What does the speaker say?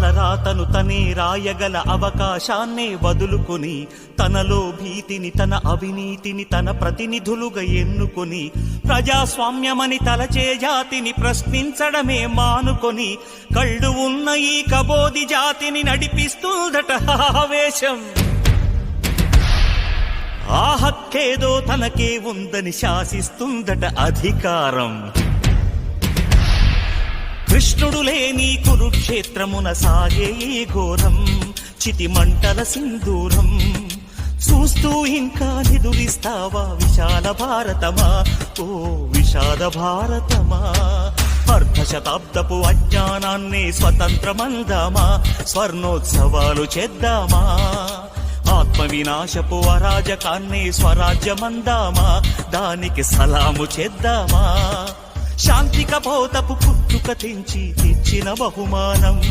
తలరాతను తనే రాయగల అవకాశాన్నే వదులుకొని తనలో భీతిని తన అవినీతిని తన ప్రతినిధులుగా ఎన్నుకొని ప్రజాస్వామ్యమని తలచే జాతిని ప్రశ్నించడమే మానుకొని కళ్ళు ఉన్న ఈ కబోది జాతిని నడిపిస్తుందట ఆవేశం. ఆ హక్కేదో తనకే ఉందని శాసిస్తుందట అధికారం. కృష్ణుడు లేని కురుక్షేత్రమున సాగే ఈ ఘోరం చితి మంటల సింధూరం. చూస్తూ ఇంకా నిదురిస్తావా విశాల భారతమా, ఓ విషాద భారతమా. అర్ధశతాబ్దపు అజ్ఞానాన్నే స్వతంత్రమందామా, స్వర్ణోత్సవాలు చేద్దామా. ఆత్మ వినాశపు అరాజకాన్నే స్వరాజ్యమందామా, దానికి సలాము చేద్దామా. శాంతిక బోధపు పుట్టుక తెంచి తెచ్చిన బహుమానం